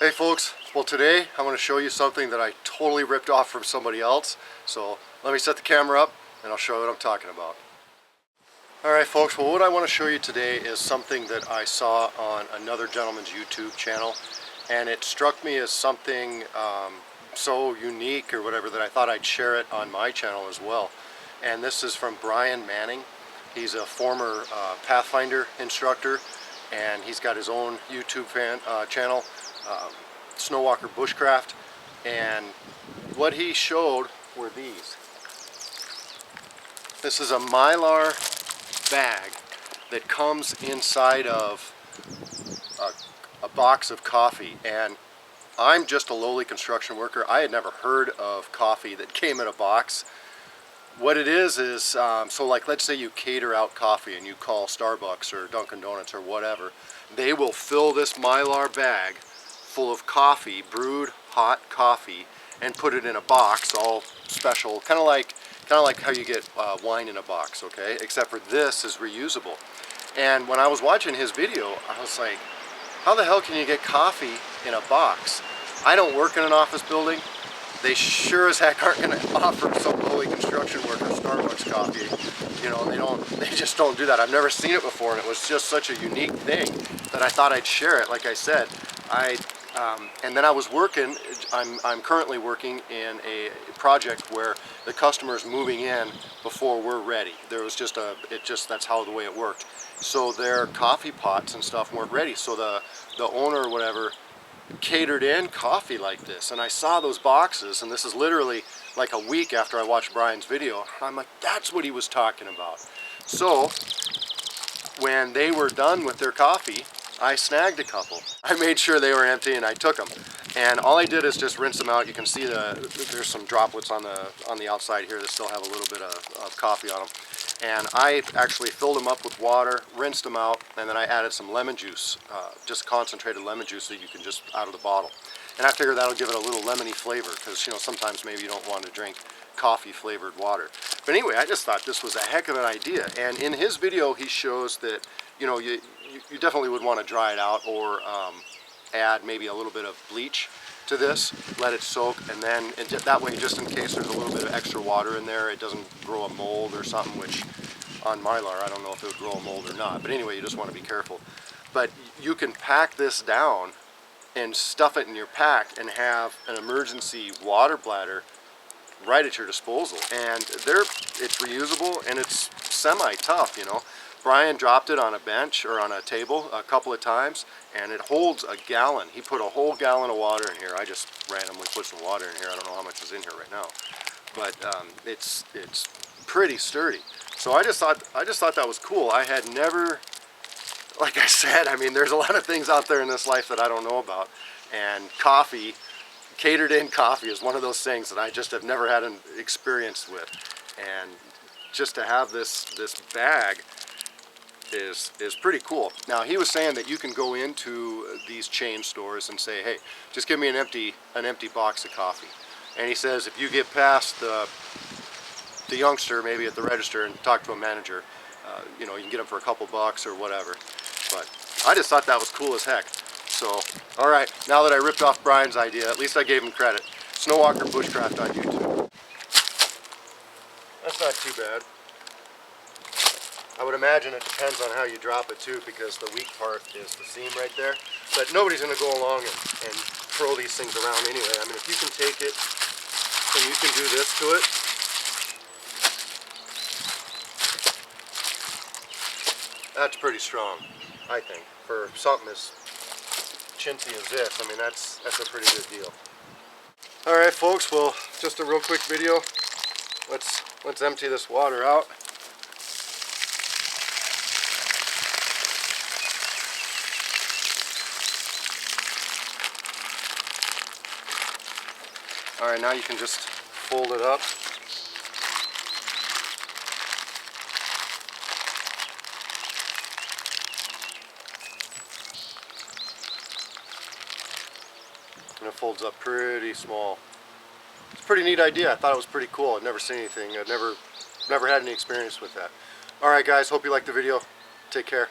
Hey folks, well today I want to show you something that I totally ripped off from somebody else. So let me set the camera up and I'll show you what I'm talking about. Alright folks, well what I want to show you today is something that I saw on another gentleman's YouTube channel, and it struck me as something so unique or whatever that I thought I'd share it on my channel as well. And this is from Brian Manning. He's a former Pathfinder instructor, and he's got his own YouTube channel, Snowwalker Bushcraft, and what he showed were these. This is a Mylar bag that comes inside of a box of coffee, and I'm just a lowly construction worker. I had never heard of coffee that came in a box. What it is so like let's say you cater out coffee and you call Starbucks or Dunkin' Donuts or whatever, they will fill this Mylar bag full of coffee, brewed hot coffee, and put it in a box, all special, kind of like how you get wine in a box, okay? Except for this is reusable. And when I was watching his video, I was like, how the hell can you get coffee in a box? I don't work in an office building. They sure as heck aren't going to offer some lowly construction worker Starbucks coffee. You know, they just don't do that. I've never seen it before, and it was just such a unique thing that I thought I'd share it. Like I said, and then I was working, I'm currently working in a project where the customer's moving in before we're ready. There was just that's how the way it worked. So their coffee pots and stuff weren't ready. So the owner or whatever catered in coffee like this, and I saw those boxes, and this is literally like a week after I watched Brian's video. I'm like, that's what he was talking about. So when they were done with their coffee, I snagged a couple. I made sure they were empty and I took them. And all I did is just rinse them out. You can see there's some droplets on the outside here that still have a little bit of coffee on them. And I actually filled them up with water, rinsed them out, and then I added some lemon juice, just concentrated lemon juice that you can just out of the bottle. And I figured that'll give it a little lemony flavor, because you know sometimes maybe you don't want to drink coffee flavored water. But anyway, I just thought this was a heck of an idea. And in his video he shows that you definitely would want to dry it out, or add maybe a little bit of bleach to this, let it soak, and then that way, just in case there's a little bit of extra water in there, it doesn't grow a mold or something, which on Mylar I don't know if it would grow a mold or not, but anyway, you just want to be careful. But you can pack this down and stuff it in your pack and have an emergency water bladder right at your disposal, and it's reusable and it's semi-tough, you know. Brian dropped it on a bench or on a table a couple of times, and it holds a gallon. He put a whole gallon of water in here. I just randomly put some water in here. I don't know how much is in here right now, but it's pretty sturdy. So I just thought that was cool. I had never, like I said, I mean, there's a lot of things out there in this life that I don't know about, and coffee, catered in coffee, is one of those things that I just have never had an experience with. And just to have this bag is pretty cool. Now he was saying that you can go into these chain stores and say, hey, just give me an empty box of coffee. And he says if you get past the youngster maybe at the register and talk to a manager, you know, you can get them for a couple bucks or whatever. But I just thought that was cool as heck. So alright, now that I ripped off Brian's idea, at least I gave him credit. Snowwalker Bushcraft on YouTube. That's not too bad. I would imagine it depends on how you drop it too, because the weak part is the seam right there. But nobody's going to go along and throw these things around anyway. I mean, if you can take it and you can do this to it, that's pretty strong, I think, for something as chintzy as this. I mean, that's a pretty good deal. All right, folks. Well, just a real quick video. Let's empty this water out. Alright, now you can just fold it up. And it folds up pretty small. It's a pretty neat idea. I thought it was pretty cool. I've never seen anything. I've never had any experience with that. Alright guys, hope you liked the video. Take care.